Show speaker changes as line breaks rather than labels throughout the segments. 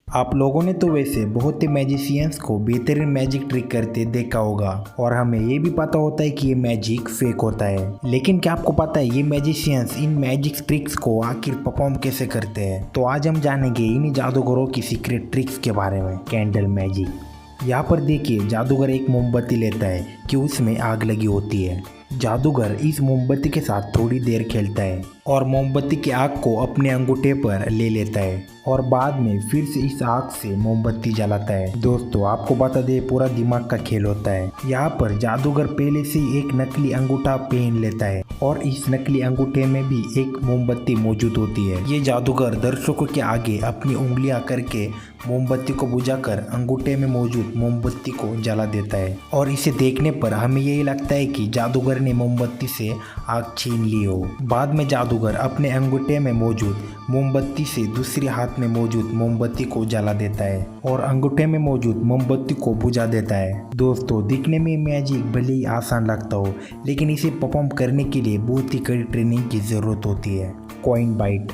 आप लोगों ने तो वैसे बहुत ही मैजिशियंस को बेहतरीन मैजिक ट्रिक करते देखा होगा और हमें ये भी पता होता है कि ये मैजिक फेक होता है। लेकिन क्या आपको पता है ये मैजिशियंस इन मैजिक ट्रिक्स को आखिर परफॉर्म कैसे करते हैं? तो आज हम जानेंगे इन जादूगरों की सीक्रेट ट्रिक्स के बारे में। Candle magic. यहाँ पर देखिए, जादूगर एक मोमबत्ती लेता है कि उसमें आग लगी होती है। जादूगर इस मोमबत्ती के साथ थोड़ी देर खेलता है और मोमबत्ती की आग को अपने अंगूठे पर ले लेता है और बाद में फिर से इस आग से मोमबत्ती जलाता है। दोस्तों, आपको बता दे पूरा दिमाग का खेल होता है। यहाँ पर जादूगर पहले से ही एक नकली अंगूठा पहन लेता है और इस नकली अंगूठे में भी एक मोमबत्ती मौजूद होती है। ये जादूगर दर्शकों के आगे अपनी उंगलियां करके मोमबत्ती को बुझाकर अंगूठे में मौजूद मोमबत्ती को जला देता है और इसे देखने पर हमें यही लगता है कि जादूगर ने मोमबत्ती से आग छीन ली हो। बाद में जादूगर अपने अंगूठे में मौजूद मोमबत्ती से दूसरे हाथ में मौजूद मोमबत्ती को जला देता है और अंगूठे में मौजूद मोमबत्ती को बुझा देता है। दोस्तों, दिखने में मैजिक भले ही आसान लगता हो, लेकिन इसे परफॉर्म करने के लिए बहुत ही कड़ी ट्रेनिंग की जरूरत होती है। Coin byte.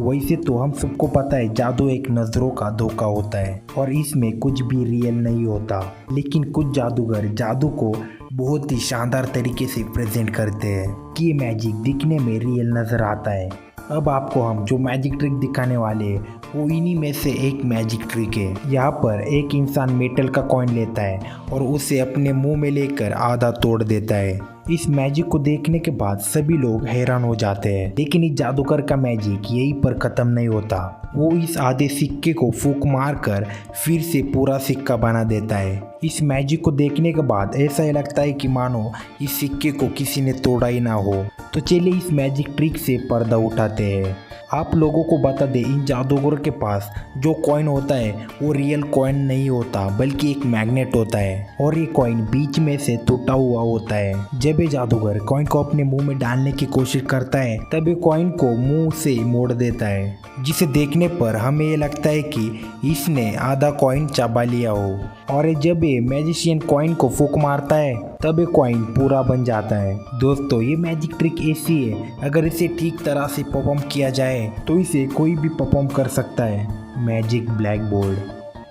वैसे तो हम सबको पता है जादू एक नजरों का धोखा होता है और इसमें कुछ भी रियल नहीं होता, लेकिन कुछ जादूगर जादू को बहुत ही शानदार तरीके से प्रेजेंट करते हैं कि ये मैजिक दिखने में रियल नजर आता है। अब आपको हम जो मैजिक ट्रिक दिखाने वाले हैं वो इन्हीं में से एक मैजिक ट्रिक है। यहाँ पर एक इंसान मेटल का कॉइन लेता है और उसे अपने मुंह में लेकर आधा तोड़ देता है। इस मैजिक को देखने के बाद सभी लोग हैरान हो जाते हैं, लेकिन इस जादूगर का मैजिक यहीं पर खत्म नहीं होता। वो इस आधे सिक्के को फूंक मारकर फिर से पूरा सिक्का बना देता है। इस मैजिक को देखने के बाद ऐसा ही लगता है कि मानो इस सिक्के को किसी ने तोड़ा ही ना हो। तो चलिए इस मैजिक ट्रिक से पर्दा उठाते हैं। आप लोगों को बता दें, इन जादूगरों के पास जो कॉइन होता है वो रियल कॉइन नहीं होता, बल्कि एक मैग्नेट होता है और ये कॉइन बीच में से टूटा हुआ होता है। जब ये जादूगर कॉइन को अपने मुंह में डालने की कोशिश करता है तब ये कॉइन को मुंह से मोड़ देता है, जिसे देखने पर हमें ये लगता है कि इसने आधा कॉइन चबा लिया हो। और जब ये मैजिशियन कॉइन को फूंक मारता है तब ये कॉइन पूरा बन जाता है। दोस्तों, ये मैजिक ट्रिक ऐसी है, अगर इसे ठीक तरह से परफॉर्म किया जाए तो इसे कोई भी परफॉर्म कर सकता है। Magic black board.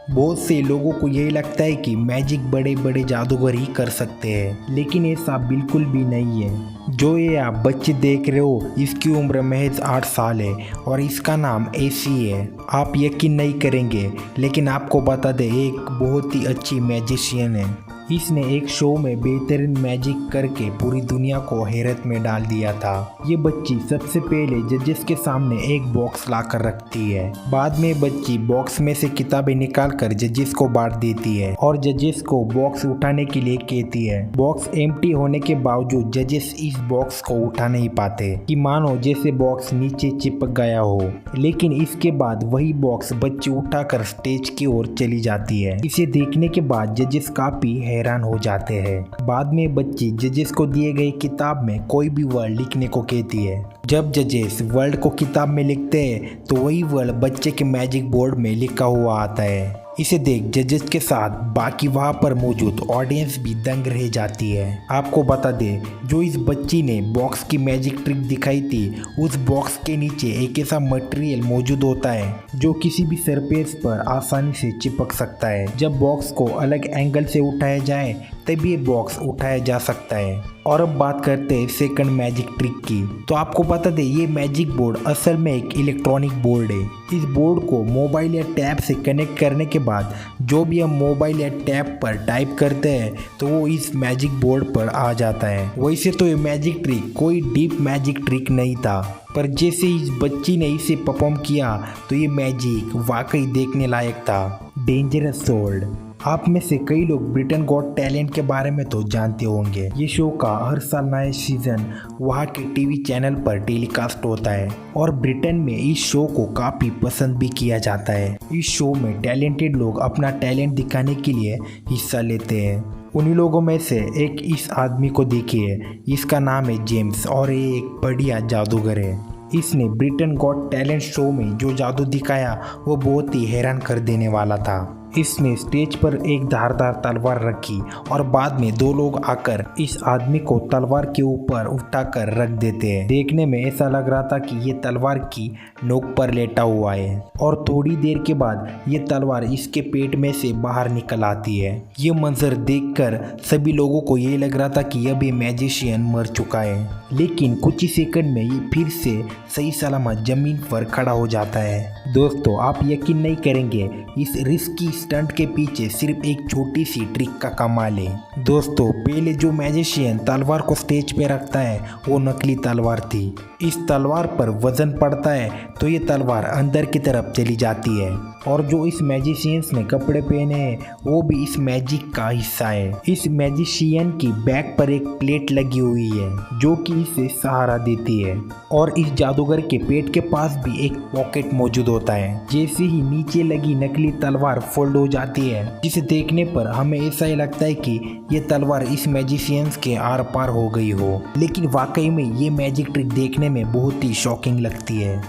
बहुत से लोगों को यही लगता है कि मैजिक बड़े बड़े जादूगर ही कर सकते हैं, लेकिन ऐसा बिल्कुल भी नहीं है। जो ये आप बच्चे देख रहे हो, इसकी उम्र महज 8 साल है और इसका नाम एसी है। आप यकीन नहीं करेंगे, लेकिन आपको बता दें एक बहुत ही अच्छी मैजिशियन है। इसने एक शो में बेहतरीन मैजिक करके पूरी दुनिया को हैरत में डाल दिया था। ये बच्ची सबसे पहले जजेस के सामने एक बॉक्स लाकर रखती है। बाद में बच्ची बॉक्स में से किताबें निकालकर जजेस को बांट देती है और जजेस को बॉक्स उठाने के लिए कहती है। बॉक्स एम्प्टी होने के बावजूद जजेस इस बॉक्स को उठा नहीं पाते कि मानो जैसे बॉक्स नीचे चिपक गया हो। लेकिन इसके बाद वही बॉक्स बच्ची उठाकर स्टेज की ओर चली जाती है। इसे देखने के बाद जजेस काफी हैरान हो जाते हैं। बाद में बच्ची जजेस को दिए गए किताब में कोई भी वर्ड लिखने को कहती है। जब जजेस वर्ड को किताब में लिखते हैं तो वही वर्ड बच्चे के मैजिक बोर्ड में लिखा हुआ आता है। इसे देख जजेस के साथ बाकी वहां पर मौजूद ऑडियंस भी दंग रह जाती है। आपको बता दे, जो इस बच्ची ने बॉक्स की मैजिक ट्रिक दिखाई थी, उस बॉक्स के नीचे एक ऐसा मटेरियल मौजूद होता है जो किसी भी सरफेस पर आसानी से चिपक सकता है। जब बॉक्स को अलग एंगल से उठाया जाए तभी ये बॉक्स उठाया जा सकता है। और अब बात करते हैं सेकंड मैजिक ट्रिक की। तो आपको बता दें, ये मैजिक बोर्ड असल में एक इलेक्ट्रॉनिक बोर्ड है। इस बोर्ड को मोबाइल या टैब से कनेक्ट करने के बाद जो भी हम मोबाइल या टैब पर टाइप करते हैं तो वो इस मैजिक बोर्ड पर आ जाता है। वैसे तो ये मैजिक ट्रिक कोई डीप मैजिक ट्रिक नहीं था, पर जैसे इस बच्ची ने इसे परफॉर्म किया तो ये मैजिक वाकई देखने लायक था। Dangerous sold. आप में से कई लोग ब्रिटेन गॉट टैलेंट के बारे में तो जानते होंगे। ये शो का हर साल नया सीजन वहाँ के टीवी चैनल पर टेलीकास्ट होता है और ब्रिटेन में इस शो को काफ़ी पसंद भी किया जाता है। इस शो में टैलेंटेड लोग अपना टैलेंट दिखाने के लिए हिस्सा लेते हैं। उन्हीं लोगों में से एक इस आदमी को देखिए, इसका नाम है जेम्स और ये एक बढ़िया जादूगर है। इसने ब्रिटेन गॉट टैलेंट शो में जो जादू दिखाया वो बहुत ही हैरान कर देने वाला था। इसने स्टेज पर एक धारदार तलवार रखी और बाद में दो लोग आकर इस आदमी को तलवार के ऊपर उठाकर रख देते हैं। देखने में ऐसा लग रहा था कि ये तलवार की नोक पर लेटा हुआ है और थोड़ी देर के बाद ये तलवार इसके पेट में से बाहर निकल आती है। ये मंजर देखकर सभी लोगों को ये लग रहा था कि अब ये मैजिशियन मर चुका है, लेकिन कुछ ही सेकंड में ये फिर से सही सलामत जमीन पर खड़ा हो जाता है। दोस्तों, आप यकीन नहीं करेंगे, इस रिस्की स्टंट के पीछे सिर्फ एक छोटी सी ट्रिक का कमाल है। दोस्तों, पहले जो मैजिशियन तलवार को स्टेज पे रखता है वो नकली तलवार थी। इस तलवार पर वजन पड़ता है तो ये तलवार अंदर की तरफ चली जाती है और जो इस मैजिशियंस ने कपड़े पहने हैं वो भी इस मैजिक का हिस्सा है। इस मैजिशियन की बैक पर एक प्लेट लगी हुई है जो कि इसे सहारा देती है और इस जादूगर के पेट के पास भी एक पॉकेट मौजूद होता है। जैसे ही नीचे लगी नकली तलवार फोल्ड हो जाती है, जिसे देखने पर हमें ऐसा ही लगता है कि ये तलवार इस मैजिशियंस के आर पार हो गई हो, लेकिन वाकई में ये मैजिक ट्रिक देखने में बहुत ही शॉकिंग लगती है।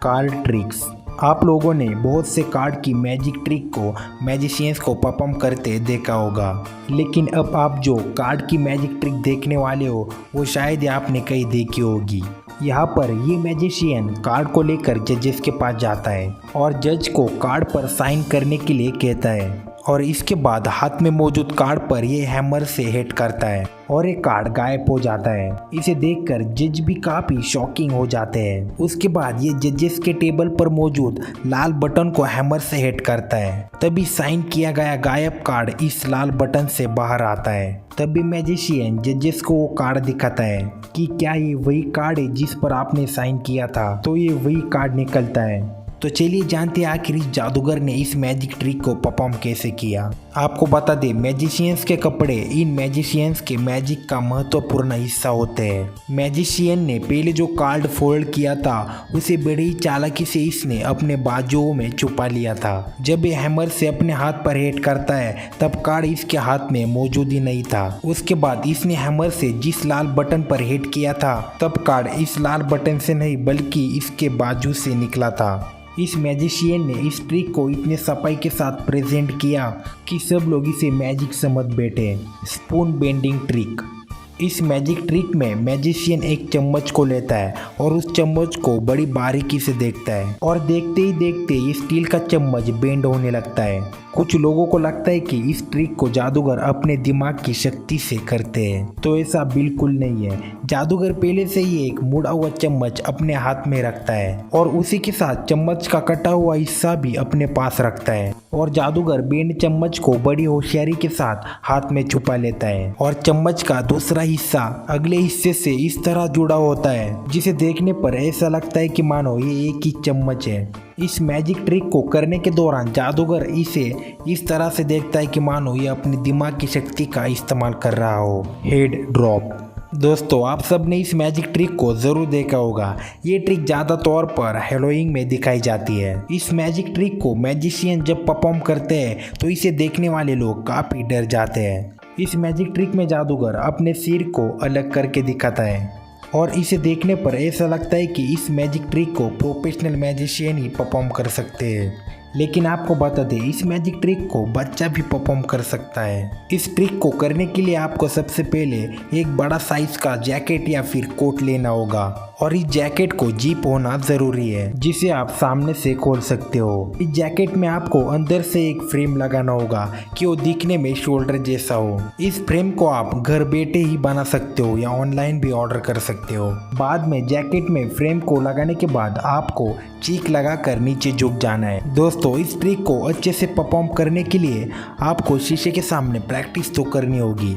Card tricks. आप लोगों ने बहुत से कार्ड की मैजिक ट्रिक को मैजिशियंस को परफॉर्म करते देखा होगा, लेकिन अब आप जो कार्ड की मैजिक ट्रिक देखने वाले हो वो शायद ही आपने कहीं देखी होगी। यहाँ पर ये मैजिशियन कार्ड को लेकर जजेस के पास जाता है और जज को कार्ड पर साइन करने के लिए कहता है और इसके बाद हाथ में मौजूद कार्ड पर ये हैमर से हिट करता है और एक कार्ड गायब हो जाता है। इसे देखकर जज भी काफी शॉकिंग हो जाते हैं। उसके बाद ये जजेस के टेबल पर मौजूद लाल बटन को हैमर से हिट करता है, तभी साइन किया गया गायब कार्ड इस लाल बटन से बाहर आता है। तभी मैजिशियन जजेस को वो कार्ड दिखाता है कि क्या ये वही कार्ड है जिस पर आपने साइन किया था, तो ये वही कार्ड निकलता है। तो चलिए जानते हैं आखिर इस जादूगर ने इस मैजिक ट्रिक को परफॉर्म कैसे किया। आपको बता दें, मैजिशियंस के कपड़े इन मैजिशियंस के मैजिक का महत्वपूर्ण हिस्सा होते हैं। मैजिशियन ने पहले जो कार्ड फोल्ड किया था उसे बड़ी चालाकी से इसने अपने बाजुओं में छुपा लिया था। जब ये हैमर से अपने हाथ पर हिट करता है तब कार्ड इसके हाथ में मौजूद ही नहीं था। उसके बाद इसने हैमर से जिस लाल बटन पर हिट किया था तब कार्ड इस लाल बटन से नहीं बल्कि इसके बाजू से निकला था। इस मैजिशियन ने इस ट्रिक को इतने सफाई के साथ प्रेजेंट किया कि सब लोग इसे मैजिक समझ बैठे। Spoon bending trick. इस मैजिक ट्रिक में मैजिशियन एक चम्मच को लेता है और उस चम्मच को बड़ी बारीकी से देखता है और देखते ही देखते ये स्टील का चम्मच बेंड होने लगता है। कुछ लोगों को लगता है कि इस ट्रिक को जादूगर अपने दिमाग की शक्ति से करते हैं, तो ऐसा बिल्कुल नहीं है। जादूगर पहले से ही एक मुड़ा हुआ चम्मच अपने हाथ में रखता है और उसी के साथ चम्मच का कटा हुआ हिस्सा भी अपने पास रखता है और जादूगर बेंड चम्मच को बड़ी होशियारी के साथ हाथ में छुपा लेता है और चम्मच का दूसरा हिस्सा अगले हिस्से से इस तरह जुड़ा होता है जिसे देखने पर ऐसा लगता है कि मानो ये एक ही चम्मच है। इस मैजिक ट्रिक को करने के दौरान जादूगर इसे इस तरह से देखता है कि मानो ये अपने दिमाग की शक्ति का इस्तेमाल कर रहा हो। Head drop. दोस्तों, आप सब ने इस मैजिक ट्रिक को ज़रूर देखा होगा। ये ट्रिक ज़्यादा तौर पर हैलोवीन में दिखाई जाती है। इस मैजिक ट्रिक को मैजिशियन जब परफॉर्म करते हैं तो इसे देखने वाले लोग काफ़ी डर जाते हैं। इस मैजिक ट्रिक में जादूगर अपने सिर को अलग करके दिखाता है और इसे देखने पर ऐसा लगता है कि इस मैजिक ट्रिक को प्रोफेशनल मैजिशियन ही परफॉर्म कर सकते हैं, लेकिन आपको बता दें इस मैजिक ट्रिक को बच्चा भी परफॉर्म कर सकता है। इस ट्रिक को करने के लिए आपको सबसे पहले एक बड़ा साइज का जैकेट या फिर कोट लेना होगा और इस जैकेट को जिप होना जरूरी है जिसे आप सामने से खोल सकते हो। इस जैकेट में आपको अंदर से एक फ्रेम लगाना होगा कि वो दिखने में शोल्डर जैसा हो। इस फ्रेम को आप घर बैठे ही बना सकते हो या ऑनलाइन भी ऑर्डर कर सकते हो। बाद में जैकेट में फ्रेम को लगाने के बाद आपको चीक लगाकर नीचे झुक जाना है। दोस्तों, इस ट्रिक को अच्छे से परफॉर्म करने के लिए आपको शीशे के सामने प्रैक्टिस तो करनी होगी।